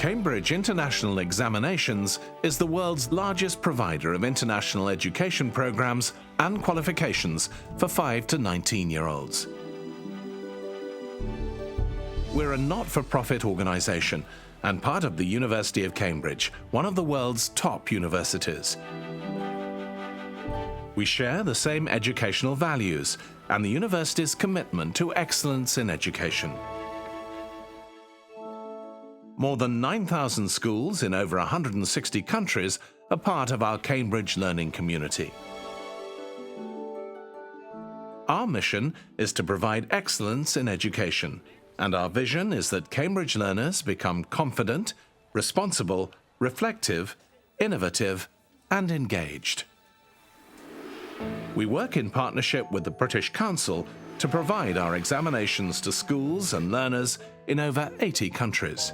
Cambridge International Examinations is the world's largest provider of international education programs and qualifications for 5 to 19-year-olds. We're a not-for-profit organisation and part of the University of Cambridge, one of the world's top universities. We share the same educational values and the university's commitment to excellence in education. More than 9,000 schools in over 160 countries are part of our Cambridge learning community. Our mission is to provide excellence in education, and our vision is that Cambridge learners become confident, responsible, reflective, innovative, and engaged. We work in partnership with the British Council to provide our examinations to schools and learners in over 80 countries.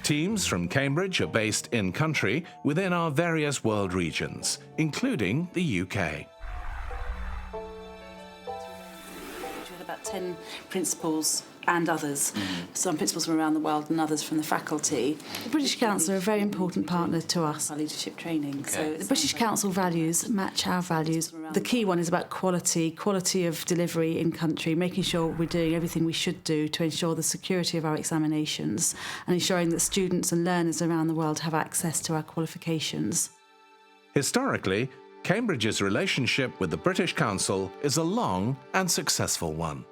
Teams from Cambridge are based in-country within our various world regions, including the UK. We had about 10 principals and others. Some principals from around the world and others from the faculty. The British Council are a very important partner to us. Our leadership training. So the British Council values match our values. The key one is about quality of delivery in country, making sure we're doing everything we should do to ensure the security of our examinations and ensuring that students and learners around the world have access to our qualifications. Historically, Cambridge's relationship with the British Council is a long and successful one.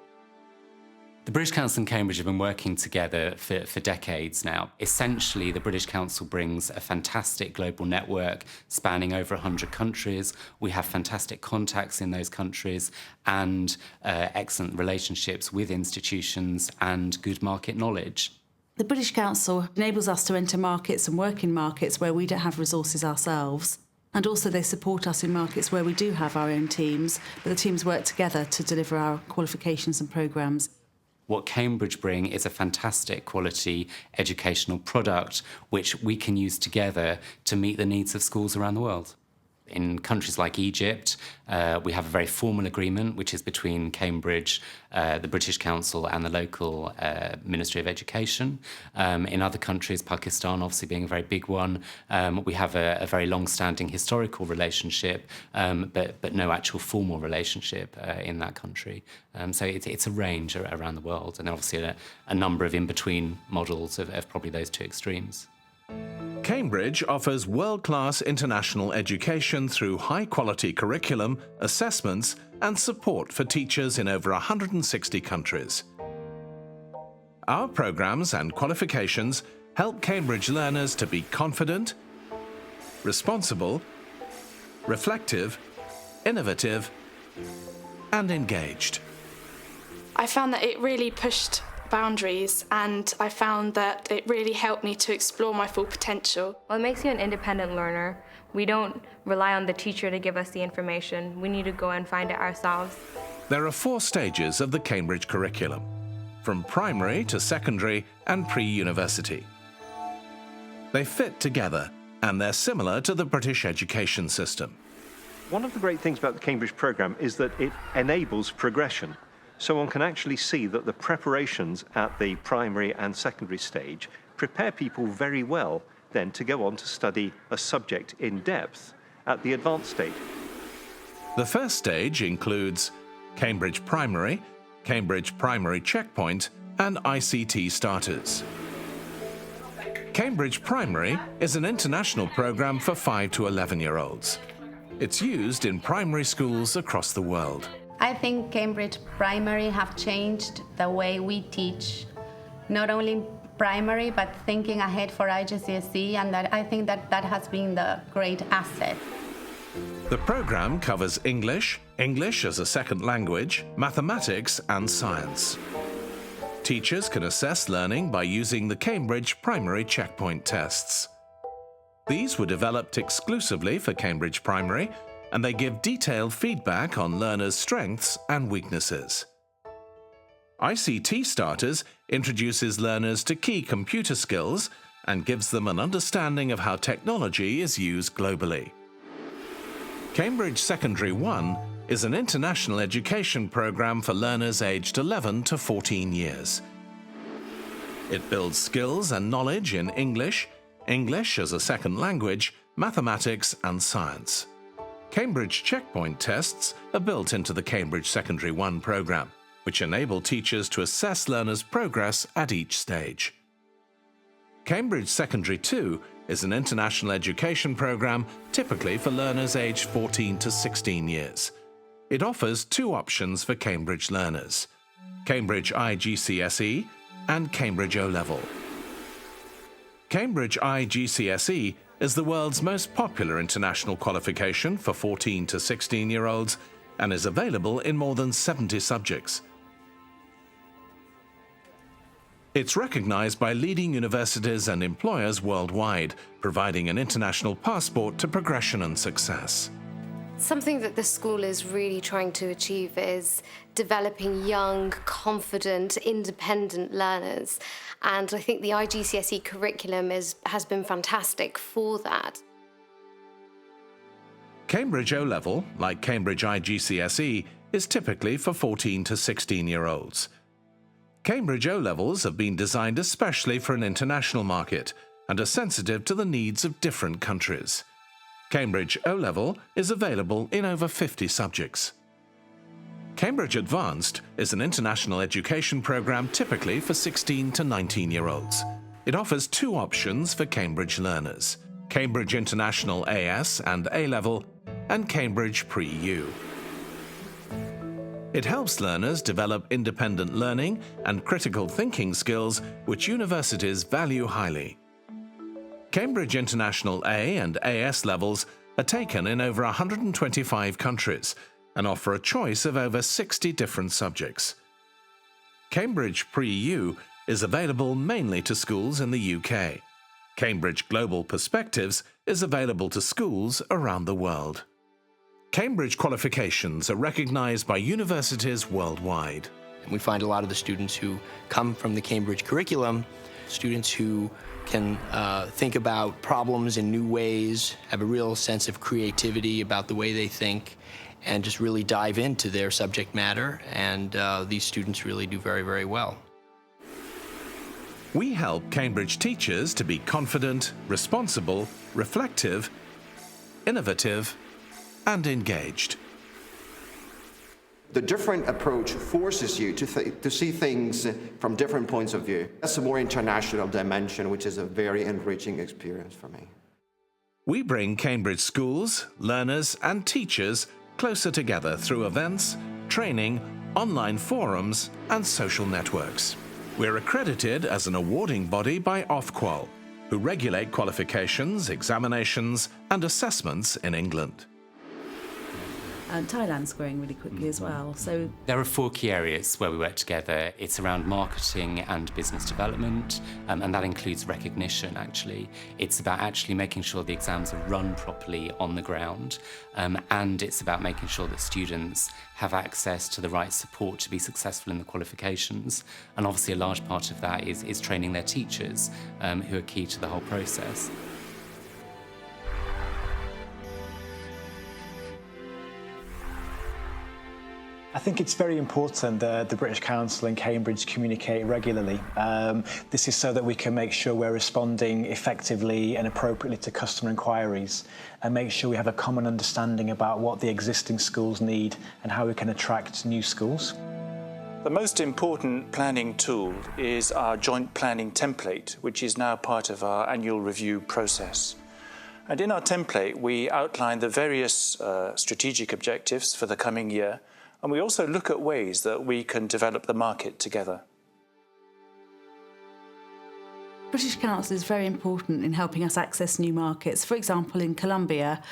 The British Council and Cambridge have been working together for decades now. Essentially, the British Council brings a fantastic global network spanning over 100 countries. We have fantastic contacts in those countries and excellent relationships with institutions and good market knowledge. The British Council enables us to enter markets and work in markets where we don't have resources ourselves. And also they support us in markets where we do have our own teams, but the teams work together to deliver our qualifications and programmes. What Cambridge bring is a fantastic quality educational product which we can use together to meet the needs of schools around the world. In countries like Egypt, we have a very formal agreement which is between Cambridge, the British Council and the local Ministry of Education. In other countries, Pakistan obviously being a very big one, we have a very long-standing historical relationship, but no actual formal relationship in that country. So it's a range around the world, and obviously a number of in-between models of probably those two extremes. Cambridge offers world-class international education through high-quality curriculum, assessments, and support for teachers in over 160 countries. Our programs and qualifications help Cambridge learners to be confident, responsible, reflective, innovative, and engaged. I found that it really pushed boundaries, and I found that it really helped me to explore my full potential. Well, it makes you an independent learner. We don't rely on the teacher to give us the information. We need to go and find it ourselves. There are 4 stages of the Cambridge curriculum, from primary to secondary and pre-university. They fit together, and they're similar to the British education system. One of the great things about the Cambridge programme is that it enables progression. So one can actually see that the preparations at the primary and secondary stage prepare people very well then to go on to study a subject in depth at the advanced stage. The first stage includes Cambridge Primary, Cambridge Primary Checkpoint, and ICT Starters. Cambridge Primary is an international programme for 5 to 11-year-olds. It's used in primary schools across the world. I think Cambridge Primary have changed the way we teach, not only primary, but thinking ahead for IGCSE, and I think that has been the great asset. The programme covers English, English as a second language, mathematics and science. Teachers can assess learning by using the Cambridge Primary Checkpoint tests. These were developed exclusively for Cambridge Primary, and they give detailed feedback on learners' strengths and weaknesses. ICT Starters introduces learners to key computer skills and gives them an understanding of how technology is used globally. Cambridge Secondary 1 is an international education programme for learners aged 11 to 14 years. It builds skills and knowledge in English, English as a second language, mathematics and science. Cambridge Checkpoint tests are built into the Cambridge Secondary 1 programme, which enable teachers to assess learners' progress at each stage. Cambridge Secondary 2 is an international education programme typically for learners aged 14 to 16 years. It offers two options for Cambridge learners: Cambridge IGCSE and Cambridge O-Level. Cambridge IGCSE is the world's most popular international qualification for 14 to 16-year-olds and is available in more than 70 subjects. It's recognised by leading universities and employers worldwide, providing an international passport to progression and success. Something that the school is really trying to achieve is developing young, confident, independent learners. And I think the IGCSE curriculum has been fantastic for that. Cambridge O-Level, like Cambridge IGCSE, is typically for 14 to 16-year-olds. Cambridge O-Levels have been designed especially for an international market and are sensitive to the needs of different countries. Cambridge O-Level is available in over 50 subjects. Cambridge Advanced is an international education programme typically for 16 to 19-year-olds. It offers two options for Cambridge learners: Cambridge International AS and A-Level and Cambridge Pre-U. It helps learners develop independent learning and critical thinking skills which universities value highly. Cambridge International A and AS levels are taken in over 125 countries and offer a choice of over 60 different subjects. Cambridge Pre-U is available mainly to schools in the UK. Cambridge Global Perspectives is available to schools around the world. Cambridge qualifications are recognised by universities worldwide. We find a lot of the students who come from the Cambridge curriculum, students who can think about problems in new ways, have a real sense of creativity about the way they think, and just really dive into their subject matter, and these students really do very, very well. We help Cambridge teachers to be confident, responsible, reflective, innovative, and engaged. The different approach forces you to see things from different points of view. That's a more international dimension, which is a very enriching experience for me. We bring Cambridge schools, learners, and teachers closer together through events, training, online forums, and social networks. We're accredited as an awarding body by Ofqual, who regulate qualifications, examinations, and assessments in England. And Thailand's growing really quickly as well. So there are four key areas where we work together. It's around marketing and business development, and that includes recognition, actually. It's about actually making sure the exams are run properly on the ground, and it's about making sure that students have access to the right support to be successful in the qualifications. And obviously a large part of that is training their teachers, who are key to the whole process. I think it's very important that the British Council and Cambridge communicate regularly. This is so that we can make sure we're responding effectively and appropriately to customer inquiries and make sure we have a common understanding about what the existing schools need and how we can attract new schools. The most important planning tool is our joint planning template, which is now part of our annual review process. And in our template, we outline the various strategic objectives for the coming year, and we also look at ways that we can develop the market together. British Council is very important in helping us access new markets. For example, in Colombia,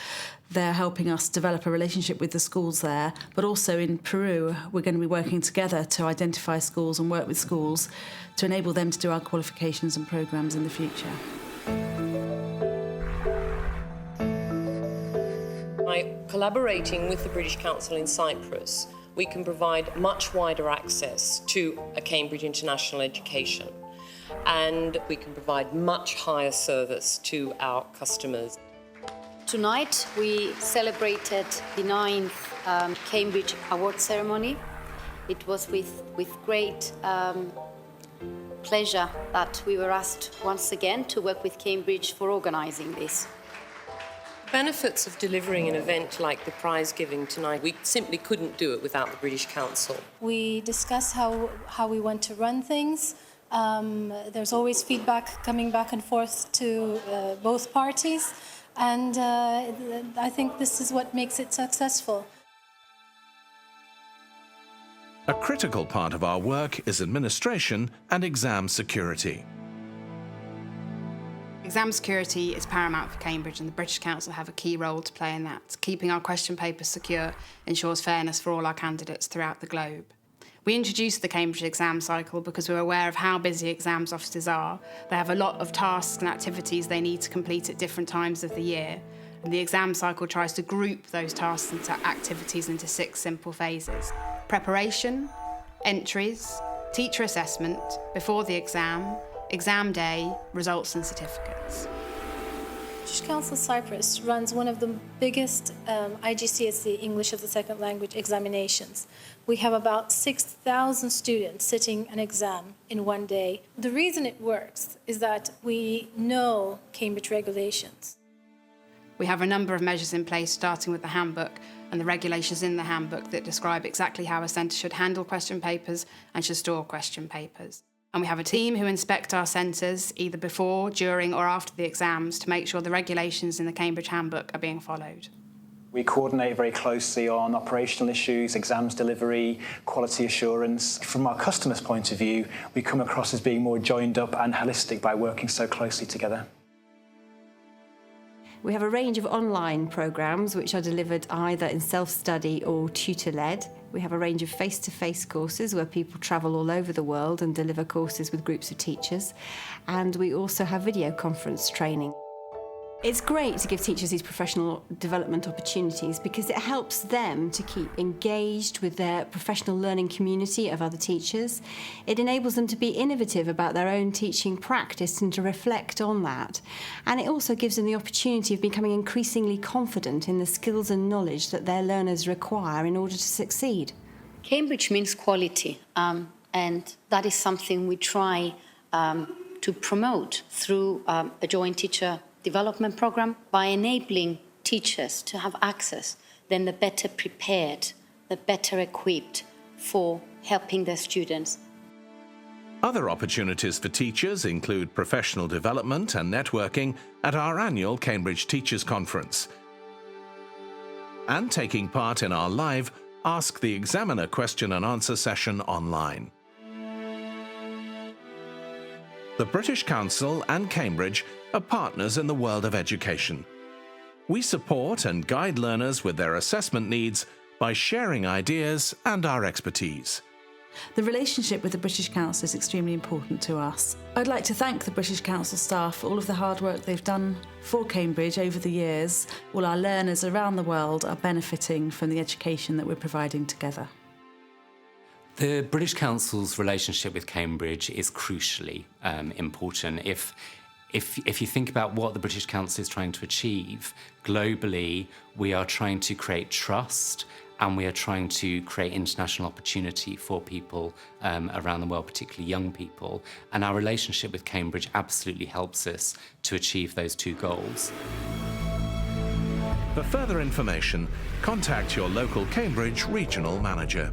they're helping us develop a relationship with the schools there, but also in Peru, we're going to be working together to identify schools and work with schools to enable them to do our qualifications and programmes in the future. By collaborating with the British Council in Cyprus, we can provide much wider access to a Cambridge international education, and we can provide much higher service to our customers. Tonight we celebrated the 9th Cambridge Award ceremony. It was with great pleasure that we were asked once again to work with Cambridge for organising this. Benefits of delivering an event like the prize giving tonight, we simply couldn't do it without the British Council. We discuss how we want to run things. There's always feedback coming back and forth to both parties, and I think this is what makes it successful. A critical part of our work is administration and exam security. Exam security is paramount for Cambridge, and the British Council have a key role to play in that. Keeping our question papers secure ensures fairness for all our candidates throughout the globe. We introduced the Cambridge exam cycle because we're aware of how busy exams officers are. They have a lot of tasks and activities they need to complete at different times of the year. And the exam cycle tries to group those tasks and activities into 6 simple phases: preparation, entries, teacher assessment, before the exam, exam day, results and certificates. British Council Cyprus runs one of the biggest IGCSE English as a Second Language examinations. We have about 6,000 students sitting an exam in one day. The reason it works is that we know Cambridge regulations. We have a number of measures in place, starting with the handbook and the regulations in the handbook that describe exactly how a centre should handle question papers and should store question papers. And we have a team who inspect our centres either before, during or after the exams to make sure the regulations in the Cambridge handbook are being followed. We coordinate very closely on operational issues, exams delivery, quality assurance. From our customers' point of view, we come across as being more joined up and holistic by working so closely together. We have a range of online programmes which are delivered either in self-study or tutor-led. We have a range of face-to-face courses where people travel all over the world and deliver courses with groups of teachers. And we also have video conference training. It's great to give teachers these professional development opportunities because it helps them to keep engaged with their professional learning community of other teachers. It enables them to be innovative about their own teaching practice and to reflect on that. And it also gives them the opportunity of becoming increasingly confident in the skills and knowledge that their learners require in order to succeed. Cambridge means quality, and that is something we try to promote through a joint teacher development program. By enabling teachers to have access, then they're better prepared, they're better equipped for helping their students. Other opportunities for teachers include professional development and networking at our annual Cambridge Teachers Conference, and taking part in our live Ask the Examiner question and answer session online. The British Council and Cambridge are partners in the world of education. We support and guide learners with their assessment needs by sharing ideas and our expertise. The relationship with the British Council is extremely important to us. I'd like to thank the British Council staff for all of the hard work they've done for Cambridge over the years. All our learners around the world are benefiting from the education that we're providing together. The British Council's relationship with Cambridge is crucially important. If you think about what the British Council is trying to achieve, globally, we are trying to create trust and we are trying to create international opportunity for people around the world, particularly young people. And our relationship with Cambridge absolutely helps us to achieve those 2 goals. For further information, contact your local Cambridge regional manager.